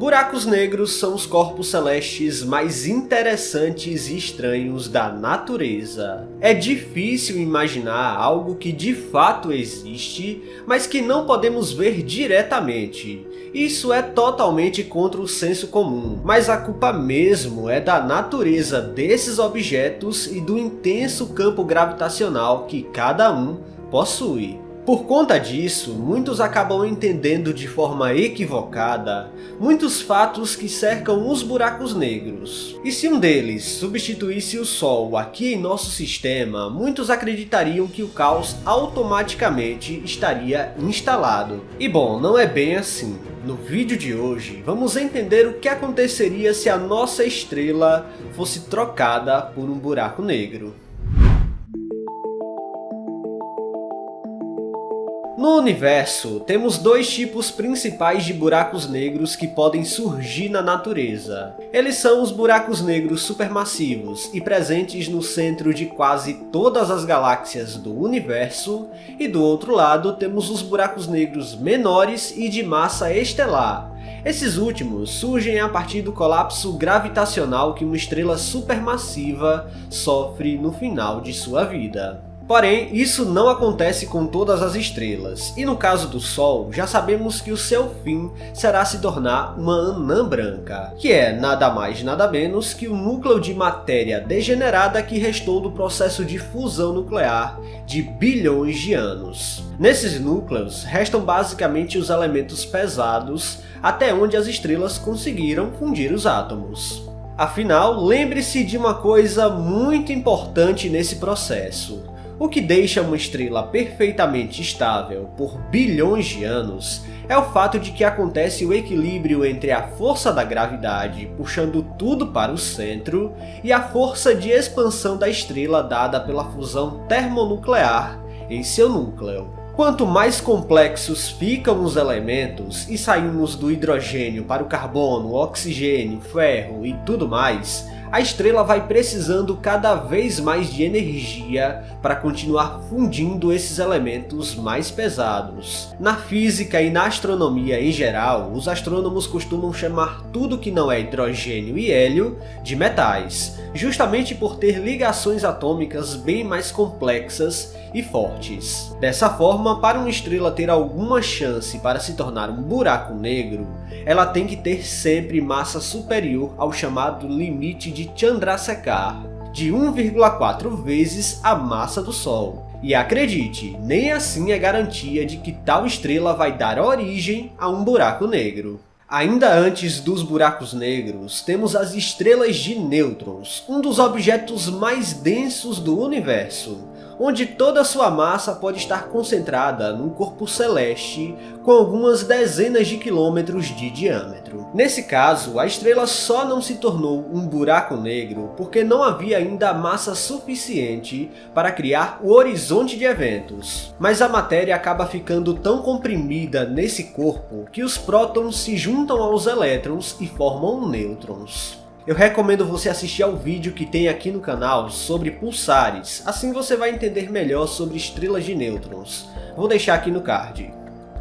Buracos negros são os corpos celestes mais interessantes e estranhos da natureza. É difícil imaginar algo que de fato existe, mas que não podemos ver diretamente. Isso é totalmente contra o senso comum, mas a culpa mesmo é da natureza desses objetos e do intenso campo gravitacional que cada um possui. Por conta disso, muitos acabam entendendo de forma equivocada muitos fatos que cercam os buracos negros. E se um deles substituísse o Sol aqui em nosso sistema, muitos acreditariam que o caos automaticamente estaria instalado. E bom, não é bem assim. No vídeo de hoje, vamos entender o que aconteceria se a nossa estrela fosse trocada por um buraco negro. No universo, temos dois tipos principais de buracos negros que podem surgir na natureza. Eles são os buracos negros supermassivos e presentes no centro de quase todas as galáxias do universo, e do outro lado temos os buracos negros menores e de massa estelar. Esses últimos surgem a partir do colapso gravitacional que uma estrela supermassiva sofre no final de sua vida. Porém, isso não acontece com todas as estrelas, e no caso do Sol, já sabemos que o seu fim será se tornar uma anã branca, que é nada mais nada menos que o núcleo de matéria degenerada que restou do processo de fusão nuclear de bilhões de anos. Nesses núcleos, restam basicamente os elementos pesados até onde as estrelas conseguiram fundir os átomos. Afinal, lembre-se de uma coisa muito importante nesse processo. O que deixa uma estrela perfeitamente estável por bilhões de anos é o fato de que acontece o equilíbrio entre a força da gravidade puxando tudo para o centro e a força de expansão da estrela dada pela fusão termonuclear em seu núcleo. Quanto mais complexos ficam os elementos e saímos do hidrogênio para o carbono, oxigênio, ferro e tudo mais, a estrela vai precisando cada vez mais de energia para continuar fundindo esses elementos mais pesados. Na física e na astronomia em geral, os astrônomos costumam chamar tudo que não é hidrogênio e hélio de metais, justamente por ter ligações atômicas bem mais complexas e fortes. Dessa forma, para uma estrela ter alguma chance para se tornar um buraco negro, ela tem que ter sempre massa superior ao chamado limite de Chandrasekhar, de 1,4 vezes a massa do Sol. E acredite, nem assim é garantia de que tal estrela vai dar origem a um buraco negro. Ainda antes dos buracos negros, temos as estrelas de nêutrons, um dos objetos mais densos do universo, onde toda sua massa pode estar concentrada num corpo celeste com algumas dezenas de quilômetros de diâmetro. Nesse caso, a estrela só não se tornou um buraco negro porque não havia ainda massa suficiente para criar o horizonte de eventos. Mas a matéria acaba ficando tão comprimida nesse corpo que os prótons se juntam aos elétrons e formam nêutrons. Eu recomendo você assistir ao vídeo que tem aqui no canal sobre pulsares, assim você vai entender melhor sobre estrelas de nêutrons. Vou deixar aqui no card.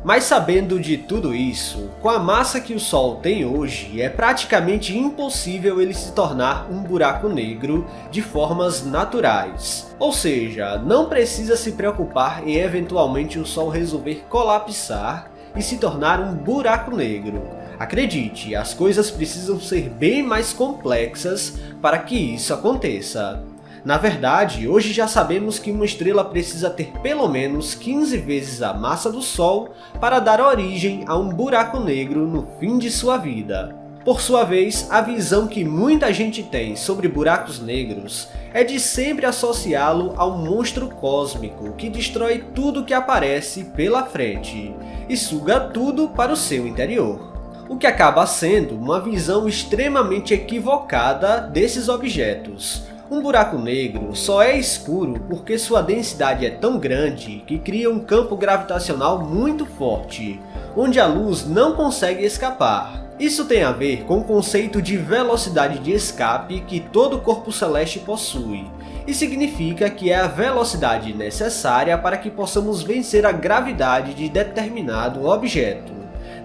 Mas sabendo de tudo isso, com a massa que o Sol tem hoje, é praticamente impossível ele se tornar um buraco negro de formas naturais. Ou seja, não precisa se preocupar em eventualmente o Sol resolver colapsar e se tornar um buraco negro. Acredite, as coisas precisam ser bem mais complexas para que isso aconteça. Na verdade, hoje já sabemos que uma estrela precisa ter pelo menos 15 vezes a massa do Sol para dar origem a um buraco negro no fim de sua vida. Por sua vez, a visão que muita gente tem sobre buracos negros é de sempre associá-lo a um monstro cósmico que destrói tudo que aparece pela frente e suga tudo para o seu interior. O que acaba sendo uma visão extremamente equivocada desses objetos. Um buraco negro só é escuro porque sua densidade é tão grande que cria um campo gravitacional muito forte, onde a luz não consegue escapar. Isso tem a ver com o conceito de velocidade de escape que todo corpo celeste possui, e significa que é a velocidade necessária para que possamos vencer a gravidade de determinado objeto.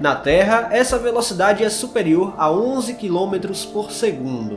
Na Terra, essa velocidade é superior a 11 km por segundo.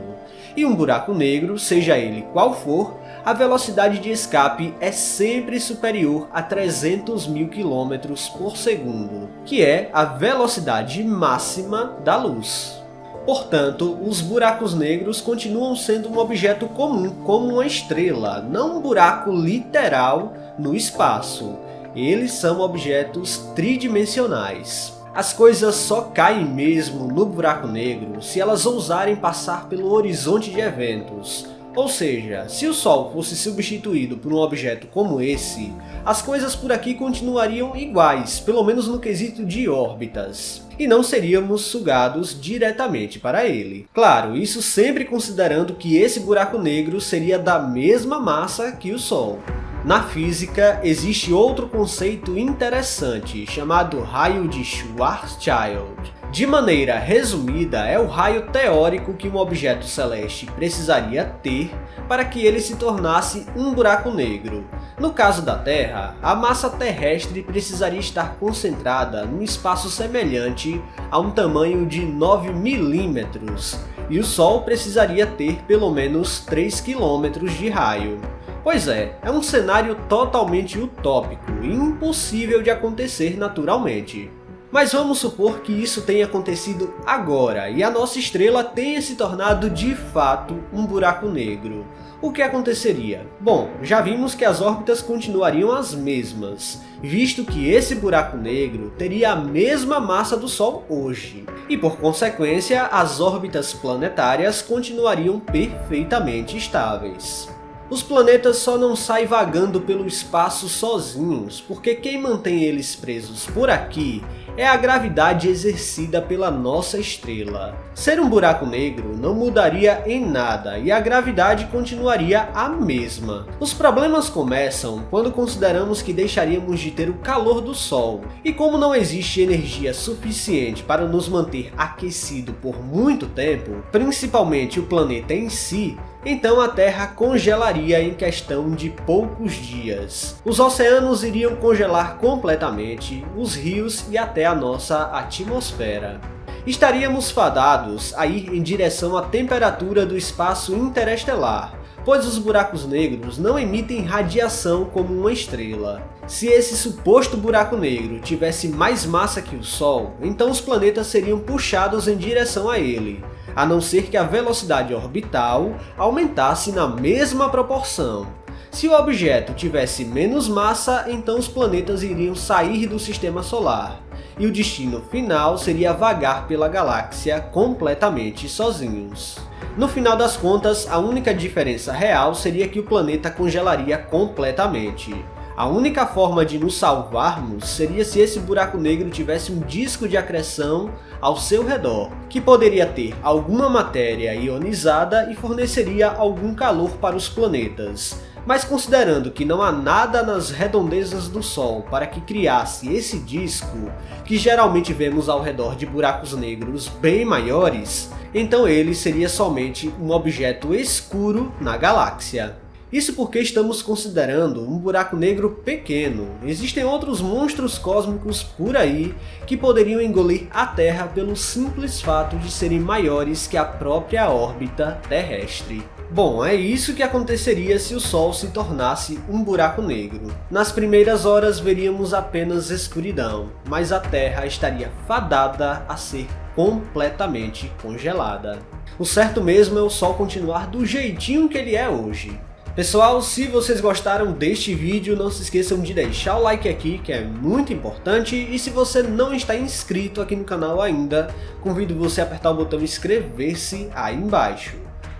E um buraco negro, seja ele qual for, a velocidade de escape é sempre superior a 300.000 km por segundo, que é a velocidade máxima da luz. Portanto, os buracos negros continuam sendo um objeto comum, como uma estrela, não um buraco literal no espaço. Eles são objetos tridimensionais. As coisas só caem mesmo no buraco negro se elas ousarem passar pelo horizonte de eventos. Ou seja, se o Sol fosse substituído por um objeto como esse, as coisas por aqui continuariam iguais, pelo menos no quesito de órbitas, e não seríamos sugados diretamente para ele. Claro, isso sempre considerando que esse buraco negro seria da mesma massa que o Sol. Na física, existe outro conceito interessante, chamado raio de Schwarzschild. De maneira resumida, é o raio teórico que um objeto celeste precisaria ter para que ele se tornasse um buraco negro. No caso da Terra, a massa terrestre precisaria estar concentrada num espaço semelhante a um tamanho de 9 milímetros, e o Sol precisaria ter pelo menos 3 quilômetros de raio. Pois é um cenário totalmente utópico e impossível de acontecer naturalmente. Mas vamos supor que isso tenha acontecido agora e a nossa estrela tenha se tornado de fato um buraco negro. O que aconteceria? Bom, já vimos que as órbitas continuariam as mesmas, visto que esse buraco negro teria a mesma massa do Sol hoje, e por consequência as órbitas planetárias continuariam perfeitamente estáveis. Os planetas só não saem vagando pelo espaço sozinhos, porque quem mantém eles presos por aqui é a gravidade exercida pela nossa estrela. Ser um buraco negro não mudaria em nada e a gravidade continuaria a mesma. Os problemas começam quando consideramos que deixaríamos de ter o calor do Sol, e como não existe energia suficiente para nos manter aquecido por muito tempo, principalmente o planeta em si, então a Terra congelaria em questão de poucos dias. Os oceanos iriam congelar completamente, os rios e até a nossa atmosfera. Estaríamos fadados a ir em direção à temperatura do espaço interestelar, pois os buracos negros não emitem radiação como uma estrela. Se esse suposto buraco negro tivesse mais massa que o Sol, então os planetas seriam puxados em direção a ele, a não ser que a velocidade orbital aumentasse na mesma proporção. Se o objeto tivesse menos massa, então os planetas iriam sair do sistema solar, e o destino final seria vagar pela galáxia completamente sozinhos. No final das contas, a única diferença real seria que o planeta congelaria completamente. A única forma de nos salvarmos seria se esse buraco negro tivesse um disco de acreção ao seu redor, que poderia ter alguma matéria ionizada e forneceria algum calor para os planetas. Mas considerando que não há nada nas redondezas do Sol para que criasse esse disco, que geralmente vemos ao redor de buracos negros bem maiores, então ele seria somente um objeto escuro na galáxia. Isso porque estamos considerando um buraco negro pequeno. Existem outros monstros cósmicos por aí que poderiam engolir a Terra pelo simples fato de serem maiores que a própria órbita terrestre. Bom, é isso que aconteceria se o Sol se tornasse um buraco negro. Nas primeiras horas veríamos apenas escuridão, mas a Terra estaria fadada a ser completamente congelada. O certo mesmo é o Sol continuar do jeitinho que ele é hoje. Pessoal, se vocês gostaram deste vídeo, não se esqueçam de deixar o like aqui, que é muito importante, e se você não está inscrito aqui no canal ainda, convido você a apertar o botão inscrever-se aí embaixo.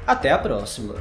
Até a próxima!